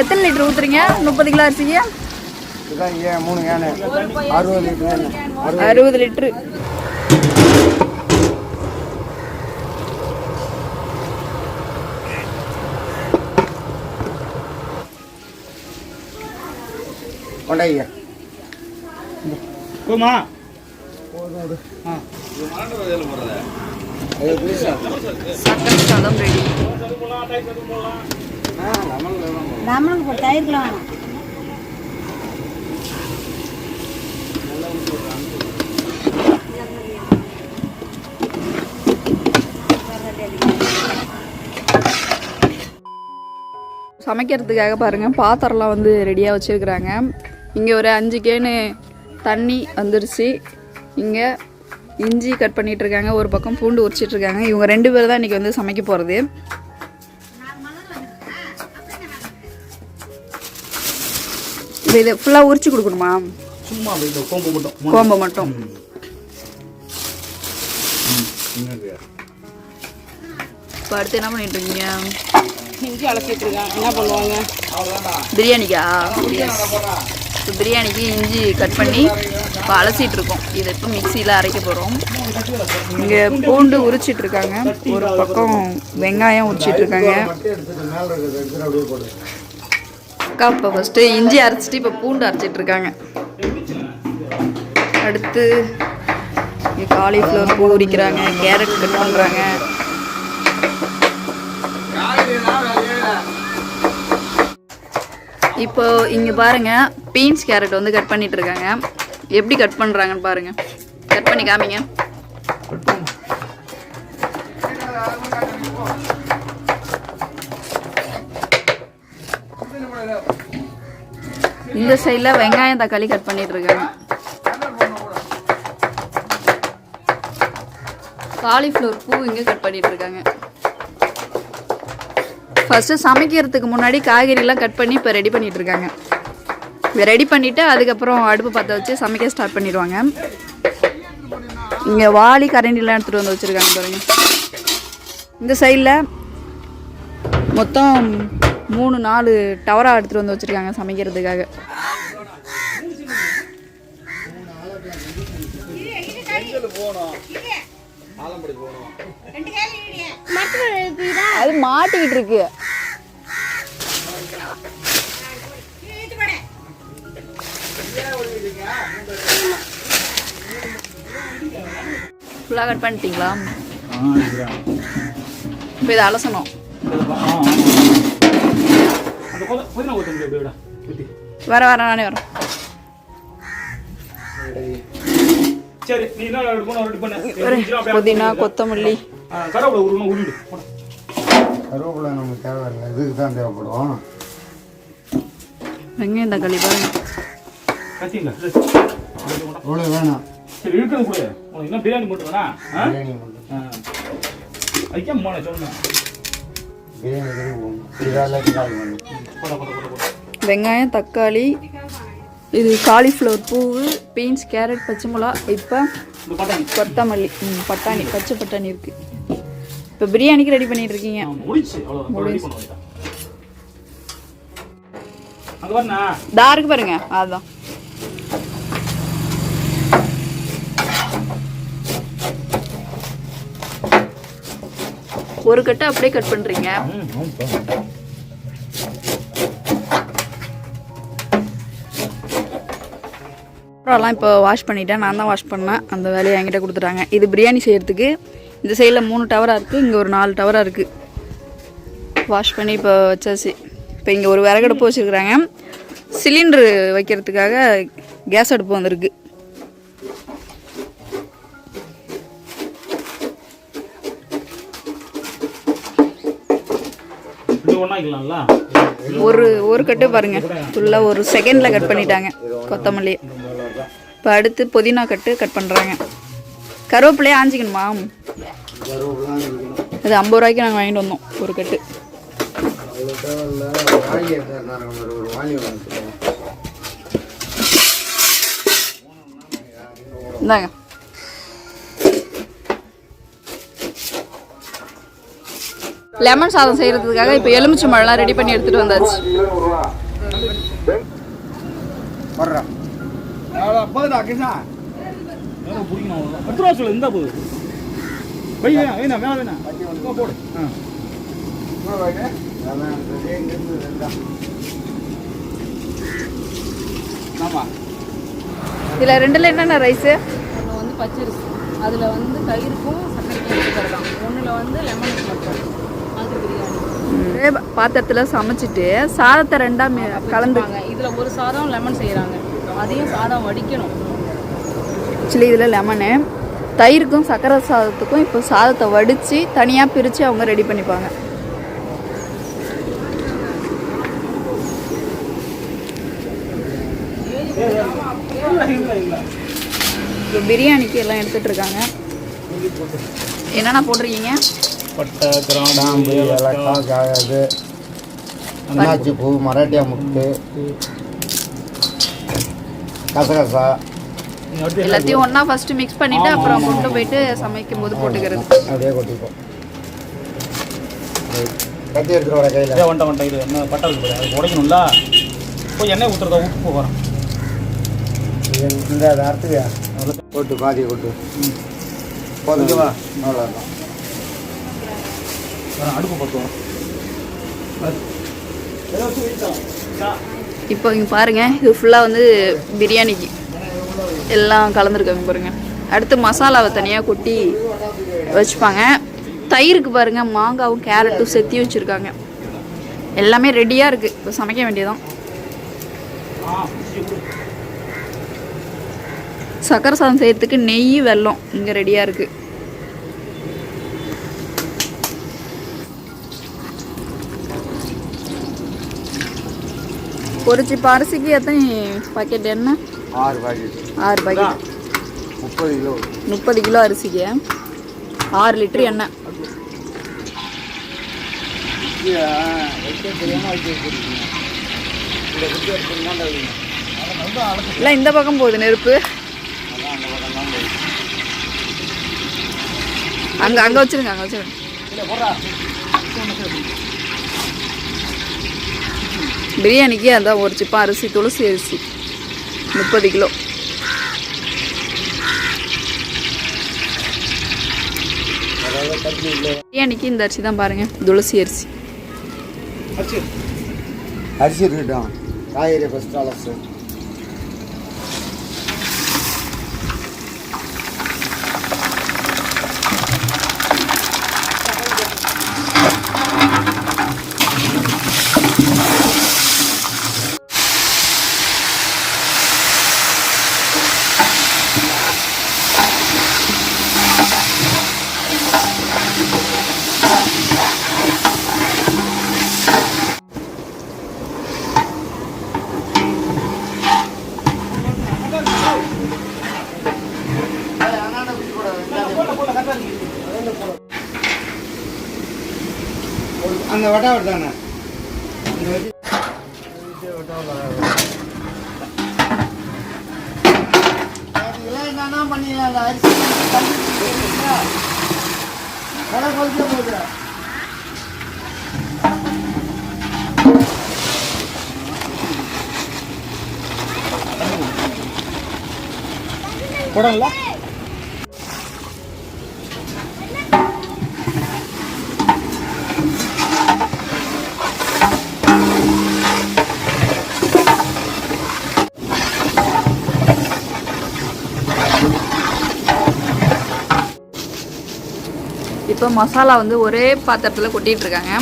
எத்தனை லிட்டர் ஊற்றுறீங்க? 30 கிலோ அரிசிங்க 3 கேனு 60 லிட்டரு. 60 லிட்டரு. கொண்டாய்யா போமா சக்கரை சாதம் ரெடி. நம்மளுக்கு தயிர்லாம் சமைக்கிறதுக்காக பாருங்கள் பாத்திரம்லாம் வந்து ரெடியாக வச்சுருக்குறாங்க. இங்கே ஒரு 5 கேனு தண்ணி வந்துருச்சு. இங்கே இஞ்சி கட் பண்ணிகிட்ருக்காங்க, ஒரு பக்கம் பூண்டு உரிச்சிட்ருக்காங்க. இவங்க 2 பேர் தான் இன்றைக்கி வந்து சமைக்க போகிறது. இதை ஃபுல்லாக உரிச்சு கொடுக்கணுமா? சும்மா கோம்பை மட்டும். இப்போ அடுத்து என்ன பண்ணிட்டு இருக்கீங்க? இஞ்சி அலசிட்டு இருக்கேன். என்ன பண்ணுவாங்க? பிரியாணிக்கா? இப்போ பிரியாணிக்கு இஞ்சி கட் பண்ணி இப்போ அலசிட்டு இருக்கோம். இதை இப்போ மிக்சியில் அரைக்க போகிறோம். இங்கே பூண்டு உரிச்சிட்டு இருக்காங்க, ஒரு பக்கம் வெங்காயம் உரிச்சிட்டு இருக்காங்க. அக்கா இப்போ ஃபஸ்ட்டு இஞ்சி அரைச்சிட்டு இப்போ பூண்டு அரைச்சிட்டு இருக்காங்க. அடுத்து இங்கே காலிஃப்ளவர் பூ உரிக்கிறாங்க, கேரட் கட் பண்ணுறாங்க. இப்போ இங்கே பாருங்கள், பீன்ஸ் கேரட் வந்து கட் பண்ணிட்டு இருக்காங்க. எப்படி கட் பண்ணுறாங்கன்னு பாருங்கள். கட் பண்ணி காமிங்க. இந்த சைடில் வெங்காயம் தக்காளி கட் பண்ணிட்டு இருக்காங்க. காலிஃப்ளவர் பூ இங்கே கட் பண்ணிட்டு இருக்காங்க. ஃபஸ்ட்டு சமைக்கிறதுக்கு முன்னாடி காய்கறிலாம் கட் பண்ணி இப்போ ரெடி பண்ணிட்டு இருக்காங்க. இதை ரெடி பண்ணிவிட்டு அதுக்கப்புறம் அடுப்பு பற்ற வச்சு சமைக்க ஸ்டார்ட் பண்ணிடுவாங்க. இங்கே வாளி கரண்டிலாம் எடுத்துகிட்டு வந்து வச்சுருக்காங்க பாருங்கள். இந்த சைடில் மொத்தம் 3-4 டவராக எடுத்துகிட்டு வந்து வச்சுருக்காங்க சமைக்கிறதுக்காக. அது மாட்டிக்கிட்டு இருக்கு. ஃபுல்லாக கட் பண்ணிட்டீங்களா? இப்போ இதை அலசணும். வர நானே வரேன். புதினா, கொத்தமல்லி, கருவேப்பிலை நமக்கு தேவையில்லை, இதுக்கு தான் தேவைப்படும். வெங்காயம் தக்காளி பாருங்க. இவ்வளோ வேணாம். சரி இருக்கிறது கூட இன்னும் பிரியாணி மட்டும் வேணா? பிரியாணி மட்டும். ஐக்கம் போன சொன்னேன். வெங்காயம் தக்காளி, இது காலிஃப்ளவர் பூவு, பீன்ஸ் கேரட் பச்சை மிளகா, இப்போ கொத்தமல்லி, பட்டாணி, பச்சை பட்டாணி இருக்குது. இப்போ பிரியாணிக்கு ரெடி பண்ணிட்டு இருக்கீங்க. தாருக்கு பாருங்க. அதுதான் ஒரு கட்டை அப்படியே கட் பண்றீங்க. அப்புறம்லாம் இப்போ வாஷ் பண்ணிட்டேன். நான் தான் வாஷ் பண்ணேன். அந்த வேலையை என்கிட்ட கொடுத்துட்டாங்க. இது பிரியாணி செய்கிறதுக்கு இந்த சைடில் 3 டவராக இருக்குது, இங்கே ஒரு 4 டவராக இருக்குது. வாஷ் பண்ணி இப்போ வச்சாச்சு. இப்போ இங்கே ஒரு விறகடுப்பு வச்சுருக்குறாங்க. சிலிண்டரு வைக்கிறதுக்காக கேஸ் அடுப்பு வந்திருக்கு. ஒரு கட்டு பாருங்க, ஃபுல்லாக ஒரு செகண்டில் கட் பண்ணிட்டாங்க கொத்தமல்லி. இப்போ அடுத்து புதினா கட்டு கட் பண்ணுறாங்க. கருவேப்பிலையே ஆஞ்சிக்கணுமா? இது 50 ரூபாய்க்கு நாங்கள் வாங்கிட்டு வந்தோம் ஒரு கட்டு. இந்தாங்க. லெமன் சாதம் செய்கிறதுக்காக இப்போ எலுமிச்சை மழைலாம் ரெடி பண்ணி எடுத்துகிட்டு வந்தாச்சு. வர்றேன் போதுடா கிருஷ்ணா பிடிக்கணும் 10 ரூபா சொல்லு. இந்த போது வை வேணா மேலே வேணா போடு. ஆமாம் இதில் ரெண்டில் என்னென்ன ரைஸு? ஒன்று வந்து பச்சரிசி, அதில் வந்து தயிருக்கும் சர்க்கரைக்கும் எடுத்துக்கலாம். ஒன்றில் வந்து லெமன் மட்டும் அது பிரியாணி. ஒரே பாத்திரத்தில் சமைச்சிட்டு சாதத்தை ரெண்டாக கலந்துங்க. இதில் ஒரு சாதம் லெமன் செய்கிறாங்க, அதையும் சாதம் வடிக்கணும். ஆக்சுவலி இதில் லெமனு தயிருக்கும் சக்கரை சாதத்துக்கும் இப்போ சாதத்தை வடித்து தனியாக பிரித்து அவங்க ரெடி பண்ணிப்பாங்க. இப்போ பிரியாணிக்கு எல்லாம் எடுத்துகிட்டு இருக்காங்க. என்னென்ன போட்டிருக்கீங்க? பட்டை கிராம்பு கிராம்பு ஏலக்காய் காயாது அன்னாச்சி பூ மராட்டியா முட்டு கசகசா எல்லாத்தையும் ஒன்றா ஃபஸ்ட்டு மிக்ஸ் பண்ணிவிட்டு அப்புறம் கொண்டு போயிட்டு சமைக்கும் போது போட்டுக்கிறது. அப்படியே கொட்டிப்போம். கத்தி எடுத்துகிட்டு வர கையில் வந்துட்டேன். இது என்ன பட்டை இருக்குது அது உடைக்கணும்ல. போய் எண்ணெய் ஊற்றுறதா ஊற்றி போகிறேன். இந்த அதை அறுத்துவியா கொட்டு பாதி கொட்டு போதுங்கவா அவ்வளோதான். அடுப்பு பத்துவோம். இப்போ இங்கே பாருங்கள், இது ஃபுல்லாக வந்து பிரியாணிக்கு எல்லாம் கலந்துருக்காங்க பாருங்கள். அடுத்து மசாலாவை தனியாக கொட்டி வச்சுப்பாங்க. தயிருக்கு பாருங்கள் மாங்காவும் கேரட்டும் செத்தி வச்சுருக்காங்க. எல்லாமே ரெடியாக இருக்குது. இப்போ சமைக்க வேண்டியதான். சக்கரை சாதம் செய்கிறதுக்கு நெய் வெல்லம் இங்கே ரெடியாக இருக்குது. ஒரு சிப்ப அரிசிக்கு எத்தனை பாக்கெட் எண்ணெய்? 6 பாக்கெட். 6 packet 30 kilo. 30 கிலோ அரிசிக்கு 6 லிட்டர் எண்ணெய். இல்லை இந்த பக்கம் போகுது நெருப்பு. அங்கே வச்சுருங்க, அங்கே வச்சுருங்க. பிரியாணிக்கு அதான் ஒரு சிப்பா அரிசி, துளசி அரிசி 30 கிலோ. பிரியாணிக்கு இந்த அரிசி தான் பாருங்கள், துளசி அரிசி. அரிசி இருக்கட்டும், காய்கறி ஃபஸ்ட்டு அலசு. அந்த வட்டா தானே என்னன்னா பண்ணிடலாம். அரிசி போகுது. போடல இப்போ மசாலா வந்து ஒரே பாத்திரத்தில் கொட்டிகிட்டு இருக்காங்க.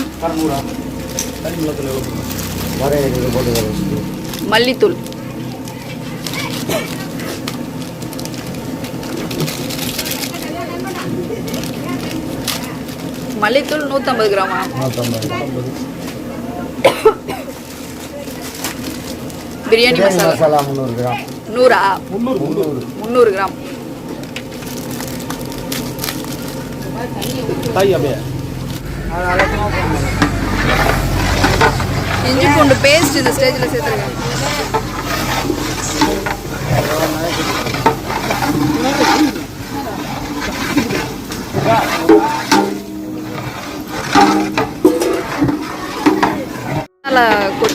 மல்லித்தூள், மல்லித்தூள் 150 கிராமா? பிரியாணி மசாலா 300 கிராம். 100ஆ? 300 கிராம். இஞ்சி பூண்டு பேஸ்ட் இந்த ஸ்டேஜில் சேர்த்துருக்கேன்.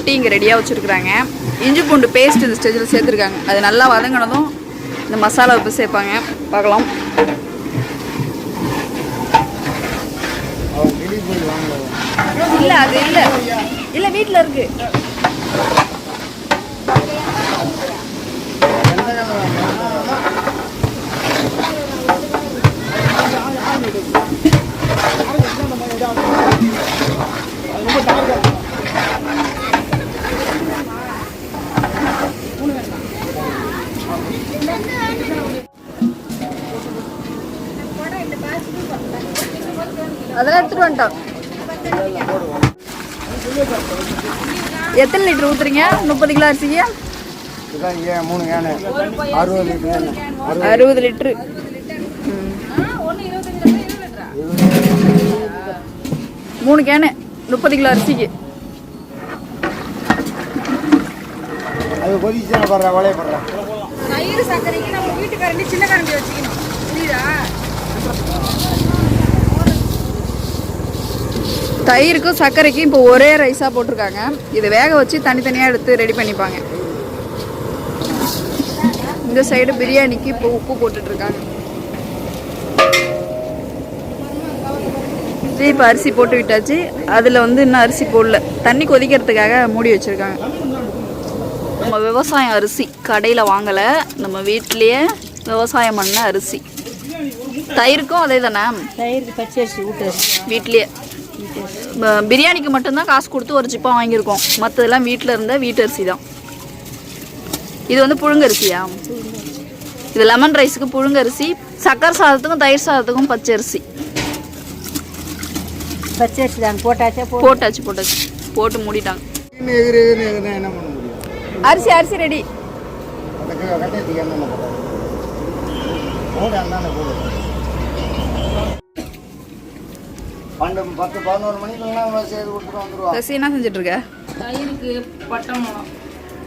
கொட்டி இங்கே ரெடியாக வச்சுருக்குறாங்க. இஞ்சி பூண்டு பேஸ்ட் இந்த ஸ்டேஜில் சேர்த்துருக்காங்க. அது நல்லா வதங்கினதும் இந்த மசாலா உப்பு சேர்ப்பாங்க. பார்க்கலாம். இல்லை அது இல்லை வீட்டில் இருக்கு. அதெல்லாம் எடுத்துட்டு வந்துட்டோம். எத்தனை லிட்டர் ஊத்துறீங்க? 30 கிலோ அரிசிக்கு 3 can 60 litre. 60 litre. 3 can 30 kilo அரிசிக்கு. அது கொதிச்சு படுற வளைய படுற தயிர் சர்க்கரைக்கு நம்ம வீட்டுக்காரண்டி சின்ன கரண்டி வச்சுக்கணும். புரியுதா? தயிருக்கும் சர்க்கரைக்கும் இப்போ ஒரே ரைஸாக போட்டிருக்காங்க. இதை வேக வச்சு தனித்தனியாக எடுத்து ரெடி பண்ணிப்பாங்க. இந்த சைடு பிரியாணிக்கு இப்போ உப்பு போட்டுட்ருக்காங்க. இப்போ அரிசி போட்டு விட்டாச்சு. அதில் வந்து இன்னும் அரிசி போடல, தண்ணி கொதிக்கிறதுக்காக மூடி வச்சுருக்காங்க. நம்ம விவசாயம் அரிசி கடையில் வாங்கலை, நம்ம வீட்டிலையே விவசாயம் பண்ண அரிசி. தயிருக்கும் அதே தானே? தயிருக்கு பச்சரிசி ஊட்டரிசி வீட்லேயே. பிரியாணிக்கு மட்டும்தான் காசு கொடுத்து ஒரு சிப்பா வாங்கியிருக்கோம். மற்றதெல்லாம் வீட்டில் இருந்த வீட்டரிசி தான். இது வந்து புழுங்கரிசியா? இது லெமன் ரைஸுக்கு புழுங்கரிசி, சக்கரை சாதத்துக்கும் தயிர் சாதத்துக்கும் பச்சரிசி. பச்சரிசி தான் போட்டாச்சா? போட்டாச்சு போட்டு மூடிட்டாங்க. என்ன பண்ண முடியும்? அரிசி ரெடி. கட்டையத்துக்கு என்ன போடு அந்தாண்ட போடு. 10-11 மணிக்கெல்லாம் செய்து கொடுத்துட்டு வந்துடுவா. சசி என்ன செஞ்சுட்டு இருக்க? தயிருக்கு பட்டை மிளகம்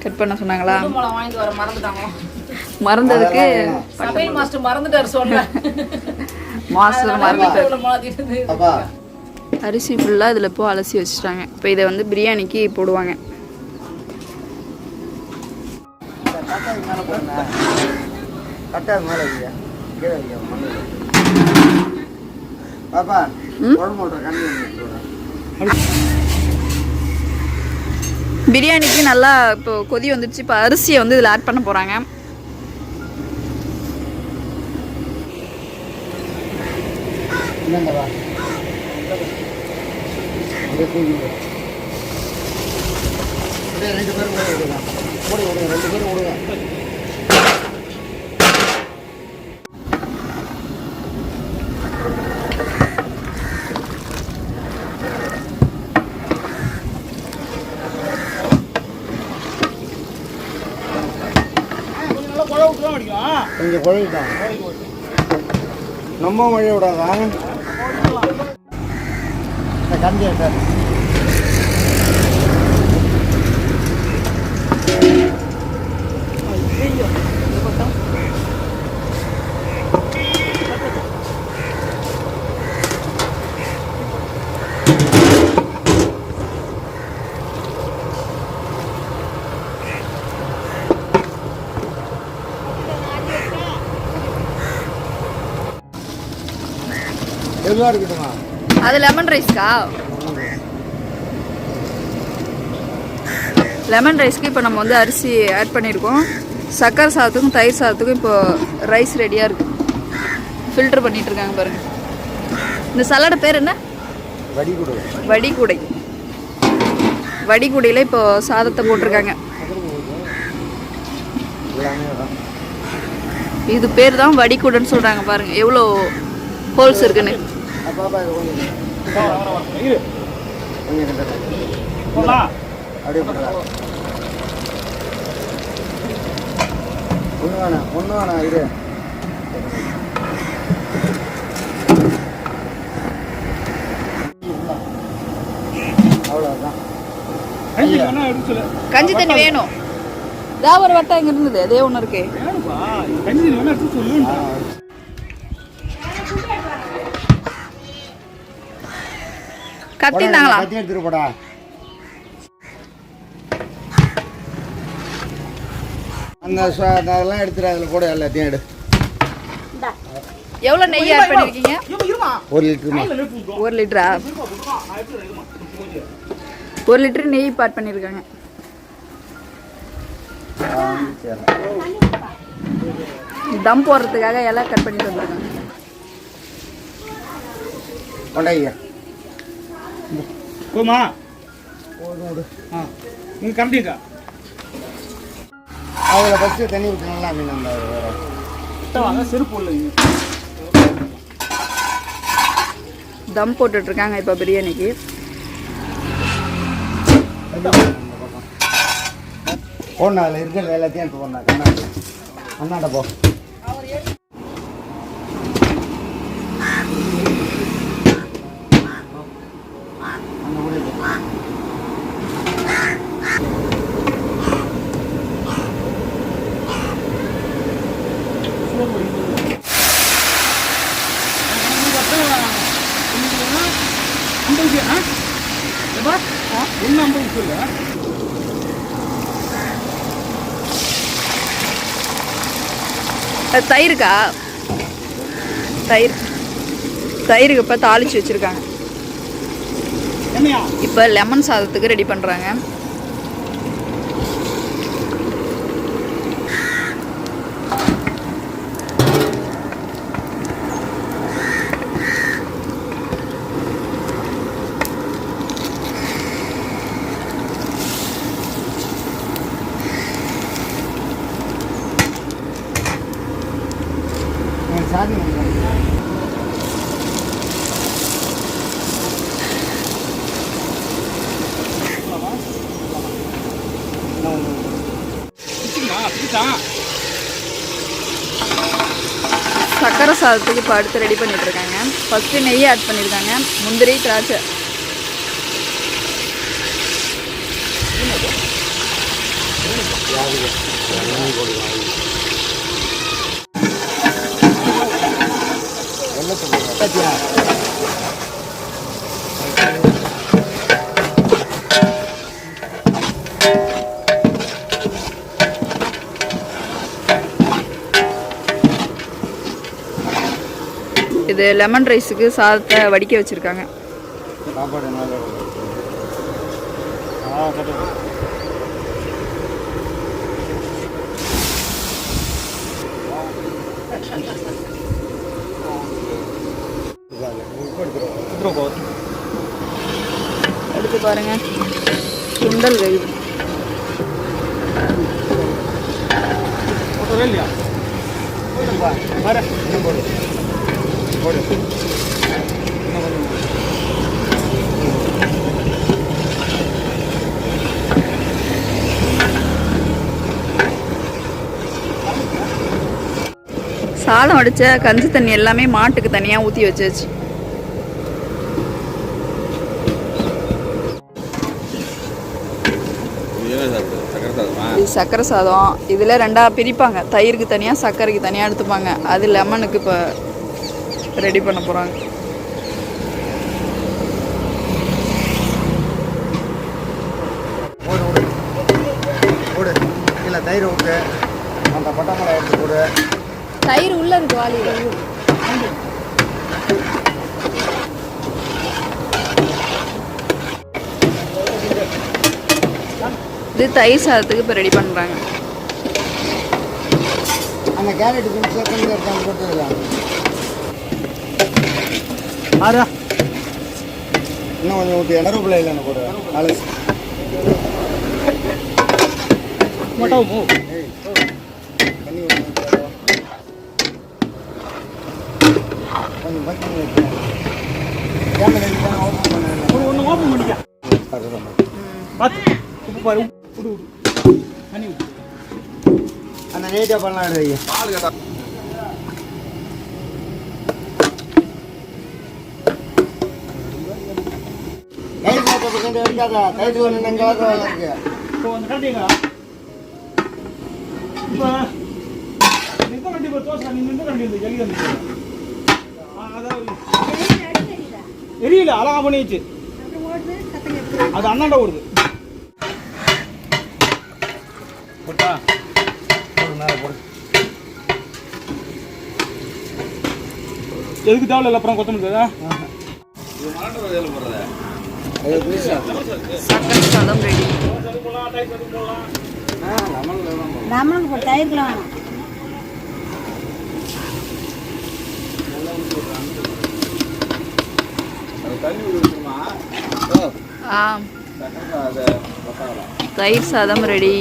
கட் பண்ண சொன்னாங்களா? மிளகம் வாங்கிட்டு வர மறந்துட்டாங்களா? மறந்ததுக்கு சமையல் மாஸ்டர் மறந்துட்டாரு சொல்ல. மாஸ்டர் மறந்துட்டாரு. மாத்திட்டு அப்பா அரிசி ஃபுல்லாக இதில் இப்போ அலசி வச்சுட்டாங்க. இப்போ இதை வந்து பிரியாணிக்கு போடுவாங்க. கட்டை மேலே வையா கீழே வையா மண்ணு பாப்பா குழம்பு விட்ற கண்ணி. பிரியாணிக்கு நல்லா இப்போ கொதி வந்துடுச்சு. இப்போ அரிசியை வந்து இதில் ஆட் பண்ண போகிறாங்க. என்னங்கப்பா ரெண்டு பேரும் கூட விடுங்க. விடுங்க 2 பேரும் விடுங்க. கொஞ்சம் குழையிட்டான். ரொம்ப மழை விடாதா? கண்டி சார் எதுவாக இருக்கட்டுமா? அது லெமன் ரைஸ்க்கா? லெமன் ரைஸ்க்கு இப்போ நம்ம வந்து அரிசி ஆட் பண்ணியிருக்கோம். சக்கரை சாதத்துக்கும் தயிர் சாதத்துக்கும் இப்போ ரைஸ் ரெடியாக இருக்குது. ஃபில்டர் பண்ணிட்டு இருக்காங்க பாருங்கள். இந்த சலாட பேர் என்ன? வடிகுடை. வடிகுடையில் இப்போ சாதத்தை போட்டிருக்காங்க. இது பேர் தான் வடிகுடைன்னு சொல்கிறாங்க. பாருங்கள் எவ்வளோ ஹோல்ஸ் இருக்குன்னு. ஒன்று வேணாம் இது அவ்வளோதான். கஞ்சி தண்ணி வேணும். ஏதாவது ஒரு வட்டம் இங்கே இருந்தது, அதே ஒன்று இருக்கு. கத்திருந்தாங்களா? கத்தி எடுத்துட்டு போடா. அதெல்லாம் எடுத்துட்டு அதில் கூட எல்லாத்தையும் எடு. எவ்வளோ நெய் ஆட் பண்ணியிருக்கீங்க? 1 லிட்டருமா? 1 லிட்டரா? 1 லிட்டர் நெய் ஆட் பண்ணியிருக்காங்க. தம் போடுறதுக்காக எல்லாம் கட் பண்ணிட்டு வந்துருக்காங்க. கொண்டாங்க போமா நீங்கள் கண்டிக்கா அதில் ஃபஸ்ட்டு தண்ணி ஊற்றணும்ல மீன் அந்த வாங்க செருப்பு இல்லை. தம் போட்டுட்டு இருக்காங்க இப்போ பிரியாணிக்கு. போடணும் அதில் இருக்கிற எல்லாத்தையும் எடுத்து போடணும். அண்ணாட்ட போ. தயிருக்கா? தயிருக்கு இப்போ தாளிச்சு வச்சுருக்காங்க. இப்போ லெமன் சாதத்துக்கு ரெடி பண்ணுறாங்க. சாதி சக்கரை சாதத்துக்கு இப்போ அடுத்து ரெடி பண்ணிட்டு இருக்காங்க. ஃபஸ்ட்டு நெய் ஆட் பண்ணியிருக்காங்க, முந்திரி திராட்சை. இது லெமன் ரைஸுக்கு சாதத்தை வடிக்க வச்சுருக்காங்க. சாப்பாடு எடுத்து பாருங்க, சுண்டல் வேகுது. இல்லையா சாதம் வடித்த கஞ்சி தண்ணி எல்லாமே மாட்டுக்கு தனியாக ஊற்றி வச்சாச்சு. இது சக்கரை சாதம். இதில் ரெண்டாக பிரிப்பாங்க, தயிருக்கு தனியாக சர்க்கரைக்கு தனியாக எடுத்துப்பாங்க. அது லெமனுக்கு இப்போ ரெடி பண்ண போகிறாங்க. போடு இல்லை தயிர் விட்டு அந்த பட்டாமலை எடுத்து போடு. தயிர் உள்ள இருக்கு வாலி. இது தயிர் சாதத்துக்கு இப்போ ரெடி பண்ணுறாங்க. அந்த கேரட் கொஞ்சம் கொஞ்சம் எடுத்தாங்க போட்டுருக்கலாம். ஆறா இன்னும் கொஞ்சம் ஊற்றி எண்ணரூப்பில் இல்லைன்னு போடு. அலசி மட்டாவும் தண்ணி கொஞ்சம் பக்கி வைக்கிறேன். கேமரா ஓப்பன் பண்ண ஒன்று ஓப்பன் பண்ணிக்க பார்த்து உப்பு பாரு. விடு தண்ணி விட்டு அந்த நீட்டாக பண்ணலாம். எடுத்து பால் கேட்டா தயிர் சாப்பிட்டு கொஞ்சம் எடுக்காதா. தயிர் ஒன்று நெஞ்சு இருக்கு. இப்போ அந்த கட்டிங்க இப்போ நிற்க கட்டி இப்போ தோசை நீ நின்று கட்டி வந்து ஜல்லி வந்து அதாவது எரியல அழகா பண்ணிச்சு. அது அண்ணாண்ட ஓடுது. போட்டா எதுக்கு தேவையில்ல அப்புறம் கொத்தமல்லி சக்கரை சாதம் ரெடி. லெமனுக்கு போட்டு தயிர்க்கலாம் வேணும். தயிர் சாதம் ரெடி.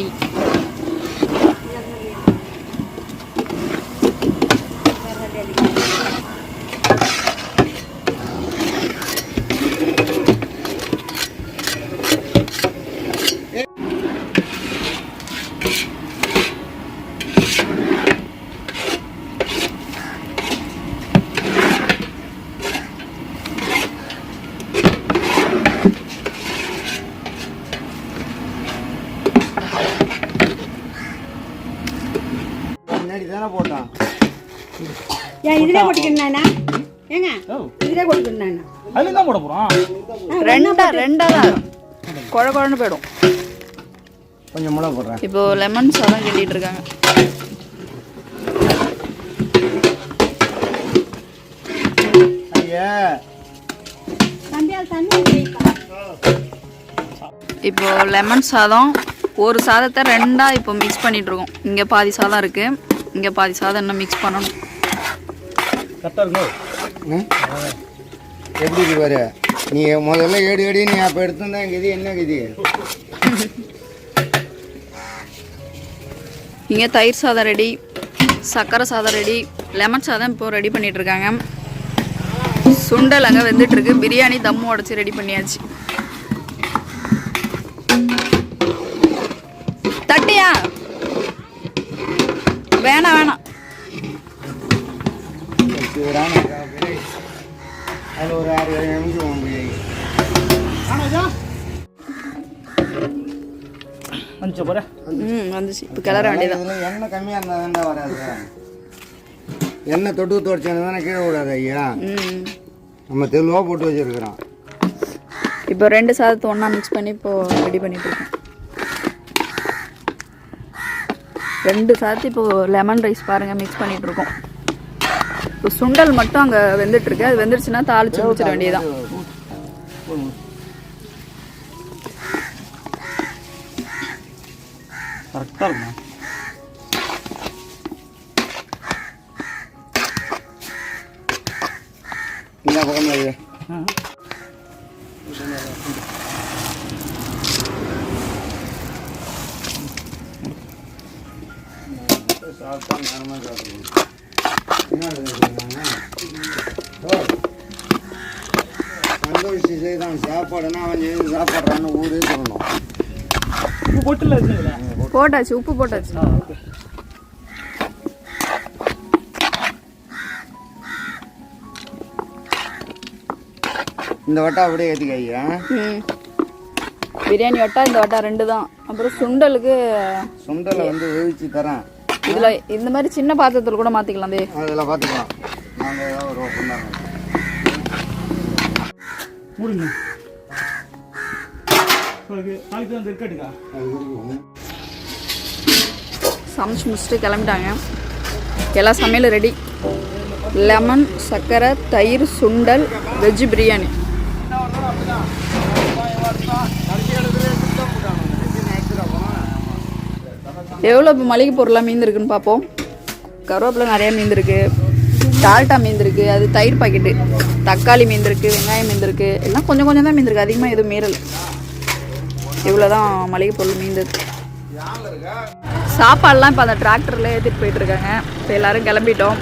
தானே போட்டான். ஏன் இதிலே போட்டுக்கிட்டானா? ஏங்க இதிலே போட்டுக்கிட்டானா? அதில் தான் போட போகிறோம். ரெண்டா தான் குழ குழன்னு போயிடும். கொஞ்சம் மிளகா போடுறேன். இப்போ லெமன் சாதம் கிண்டிட்டு இருக்காங்க. ஐயா இப்போ லெமன் சாதம் ஒரு சாதத்தை ரெண்டா இப்போ மிக்ஸ் பண்ணிட்டு இருக்கோம். இங்க பாதி சாதம் இருக்கு, இங்க பாதி சாதம் இன்னும் மிக்ஸ் பண்ணணும். கரெக்டாக இருக்கும். எப்படி இருக்கு பாரு. நீ முதல்ல ஏடி நீ அப்போ எடுத்துருந்தா கதி என்ன கதி? இங்க தயிர் சாதம் ரெடி, சக்கரை சாதம் ரெடி, லெமன் சாதம் இப்போ ரெடி பண்ணிட்டு இருக்காங்க. சுண்டல் அங்கே வெந்துட்டு இருக்கு. பிரியாணி தம்மு உடச்சி ரெடி பண்ணியாச்சு. தட்டியா வேணாம். அதில் ஒரு 6 நிமிஷம் வந்துச்சு போற. வந்துச்சு. இப்போ கிளற வேண்டியதான். எண்ணெய் கம்மியாக இருந்தால் தாண்டா வராது. எண்ணெய் தொட்டு துடைச்சானு தானே கீழே விடாது ஐயா. நம்ம தெளிவாக போட்டு வச்சுருக்குறோம். இப்போ 2 சாதத்தை ஒன்றா மிக்ஸ் பண்ணி இப்போ ரெடி பண்ணிட்டு இருக்கோம். 2 சாதத்தை இப்போ லெமன் ரைஸ் பாருங்க மிக்ஸ் பண்ணிட்டு இருக்கோம். இப்போ சுண்டல் மட்டும் அங்கே வெந்துட்டு இருக்கு. அது வெந்துருச்சுன்னா தாளிச்சு ஊற்றிட வேண்டியதுதான். கரெக்டாக இருக்குமா? இந்த பக்கம் ஐயா சந்தோஷி செய்தான் சாப்பாடுன்னா அவன் செய்து சாப்பாடுறான்னு ஊரே சொல்லணும். உப்பு போட்டுல இருக்குங்களா? போட்டாச்சு, உப்பு போட்டாச்சு. இந்த வட்டா அப்படியே ஏற்றிக்க ஐயா. பிரியாணி வட்டா இந்த வட்டா 2 தான். அப்புறம் சுண்டலுக்கு சுண்டலை வந்து வேவிச்சு தரேன். இதில் இந்த மாதிரி சின்ன பாத்திரத்தில் கூட மாற்றிக்கலாம். அதில் பார்த்துக்கலாம். நாங்கள் ஏதாவது ஒரு பண்ணாங்க மூடுங்க. நாளைக்கு தான் இருக்கட்டுக்கா. சமைச்சு முடிச்சுட்டு கிளம்பிட்டாங்க. எல்லா சமையலும் ரெடி. லெமன், சர்க்கரை, தயிர், சுண்டல், வெஜ் பிரியாணி. எவ்வளோ இப்போ மளிகை பொருளாக மீந்திருக்குன்னு பார்ப்போம். கருவேப்பிலை நிறையா மீந்திருக்கு, டால்டா மீந்திருக்கு, அது தயிர் பாக்கெட்டு, தக்காளி மீந்திருக்கு, வெங்காயம் மீந்திருக்கு, எல்லாம் கொஞ்சம் கொஞ்சம் தான் மீந்திருக்கு. அதிகமாக எதுவும் மீறலை. இவ்வளோ தான் மளிகை பொருள் மீந்தது. சாப்பாடெலாம் இப்போ அந்த டிராக்டரில் ஏற்றிட்டு போயிட்டுருக்காங்க. இப்போ எல்லோரும் கிளம்பிட்டோம்.